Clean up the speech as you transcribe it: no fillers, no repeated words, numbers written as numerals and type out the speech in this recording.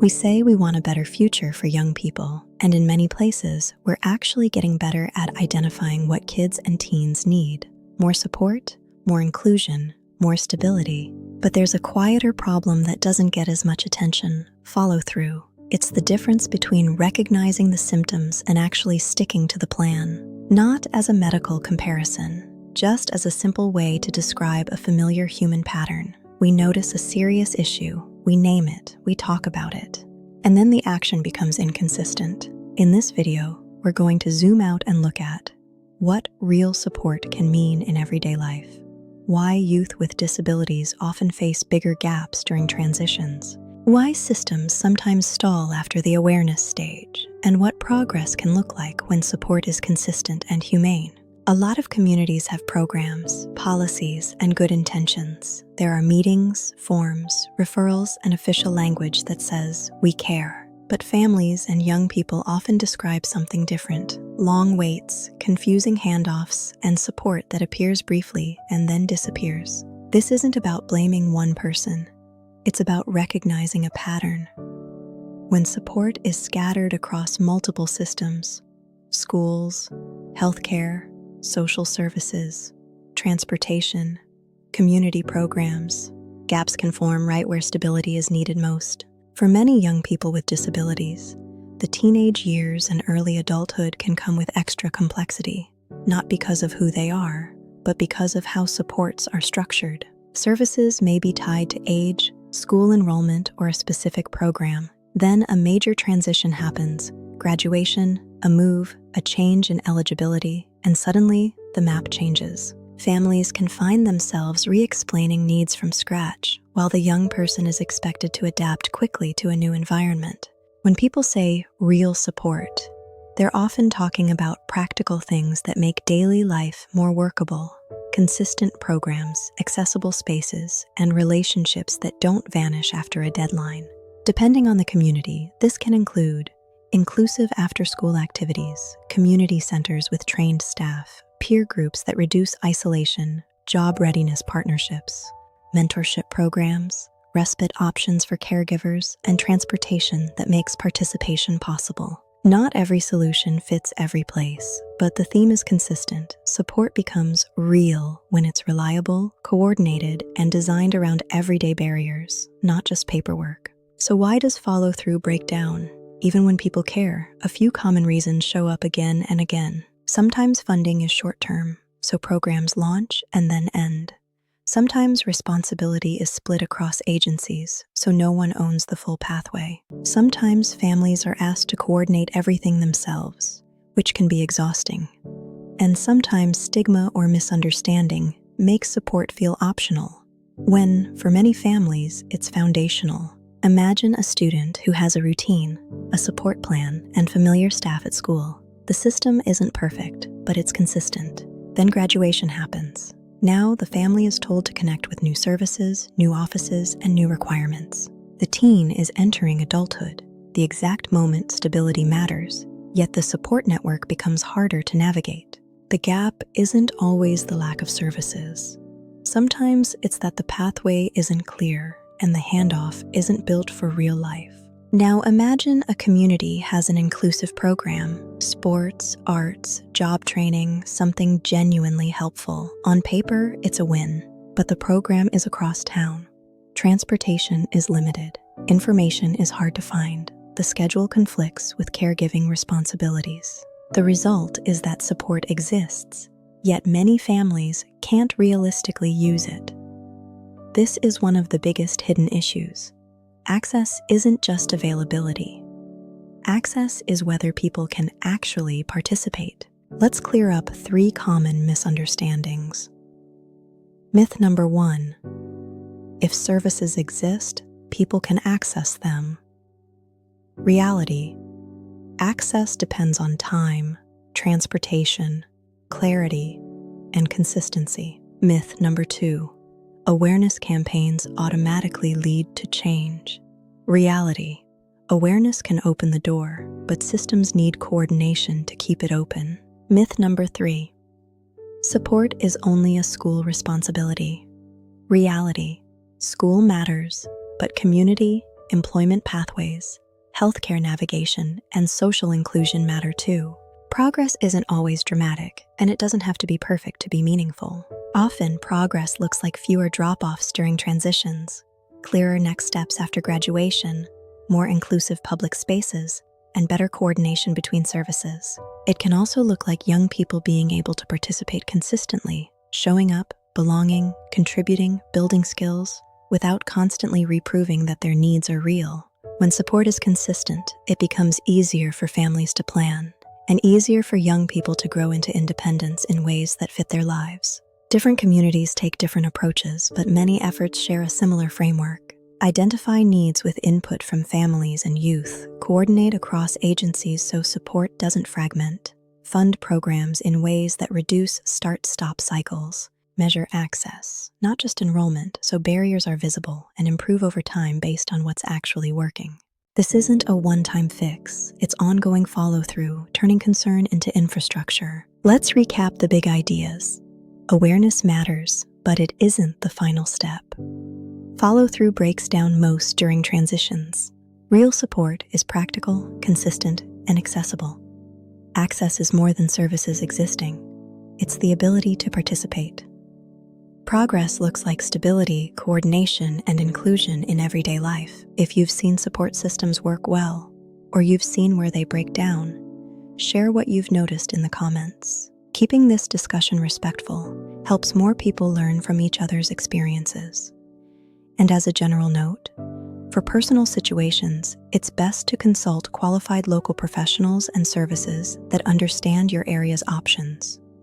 We say we want a better future for young people, and in many places, we're actually getting better at identifying what kids and teens need. More support, more inclusion, more stability. But there's a quieter problem that doesn't get as much attention: follow-through. It's the difference between recognizing the symptoms and actually sticking to the plan. Not as a medical comparison, just as a simple way to describe a familiar human pattern. We notice a serious issue, we name it, we talk about it, and then the action becomes inconsistent. In this video, we're going to zoom out and look at what real support can mean in everyday life, why youth with disabilities often face bigger gaps during transitions, why systems sometimes stall after the awareness stage, and what progress can look like when support is consistent and humane. A lot of communities have programs, policies, and good intentions. There are meetings, forms, referrals, and official language that says, "We care." But families and young people often describe something different: long waits, confusing handoffs, and support that appears briefly and then disappears. This isn't about blaming one person. It's about recognizing a pattern. When support is scattered across multiple systems, schools, healthcare, social services, transportation, community programs, gaps can form right where stability is needed most. For many young people with disabilities, the teenage years and early adulthood can come with extra complexity, not because of who they are, but because of how supports are structured. Services may be tied to age, school enrollment, or a specific program. Then a major transition happens: graduation, a move, a change in eligibility, and suddenly the map changes. Families can find themselves re-explaining needs from scratch, while the young person is expected to adapt quickly to a new environment. When people say real support, they're often talking about practical things that make daily life more workable: consistent programs, accessible spaces, and relationships that don't vanish after a deadline. Depending on the community, this can include inclusive after-school activities, community centers with trained staff, peer groups that reduce isolation, job readiness partnerships, mentorship programs, respite options for caregivers, and transportation that makes participation possible. Not every solution fits every place, but the theme is consistent. Support becomes real when it's reliable, coordinated, and designed around everyday barriers, not just paperwork. So why does follow-through break down? Even when people care, a few common reasons show up again and again. Sometimes funding is short-term, so programs launch and then end. Sometimes responsibility is split across agencies, so no one owns the full pathway. Sometimes families are asked to coordinate everything themselves, which can be exhausting. And sometimes stigma or misunderstanding makes support feel optional, when, for many families, it's foundational. Imagine a student who has a routine, a support plan, and familiar staff at school. The system isn't perfect, but it's consistent. Then graduation happens. Now the family is told to connect with new services, new offices, and new requirements. The teen is entering adulthood, the exact moment stability matters, yet the support network becomes harder to navigate. The gap isn't always the lack of services. Sometimes it's that the pathway isn't clear and the handoff isn't built for real life. Now imagine a community has an inclusive program: sports, arts, job training, something genuinely helpful. On paper, it's a win, but the program is across town. Transportation is limited. Information is hard to find. The schedule conflicts with caregiving responsibilities. The result is that support exists, yet many families can't realistically use it. This is one of the biggest hidden issues. Access isn't just availability. Access is whether people can actually participate. Let's clear up 3 common misunderstandings. Myth number 1: if services exist, people can access them. Reality: access depends on time, transportation, clarity, and consistency. Myth number 2: awareness campaigns automatically lead to change. Reality: awareness can open the door, but systems need coordination to keep it open. Myth number 3: support is only a school responsibility. Reality: school matters, but community, employment pathways, healthcare navigation, and social inclusion matter too. Progress isn't always dramatic, and it doesn't have to be perfect to be meaningful. Often, progress looks like fewer drop-offs during transitions, clearer next steps after graduation, more inclusive public spaces, and better coordination between services. It can also look like young people being able to participate consistently, showing up, belonging, contributing, building skills, without constantly reproving that their needs are real. When support is consistent, it becomes easier for families to plan, and easier for young people to grow into independence in ways that fit their lives. Different communities take different approaches, but many efforts share a similar framework. Identify needs with input from families and youth, coordinate across agencies so support doesn't fragment, fund programs in ways that reduce start-stop cycles, measure access, not just enrollment, so barriers are visible, and improve over time based on what's actually working. This isn't a one-time fix, it's ongoing follow-through, turning concern into infrastructure. Let's recap the big ideas. Awareness matters, but it isn't the final step. Follow-through breaks down most during transitions. Real support is practical, consistent, and accessible. Access is more than services existing. It's the ability to participate. Progress looks like stability, coordination, and inclusion in everyday life. If you've seen support systems work well, or you've seen where they break down, share what you've noticed in the comments. Keeping this discussion respectful helps more people learn from each other's experiences. And as a general note, for personal situations, it's best to consult qualified local professionals and services that understand your area's options.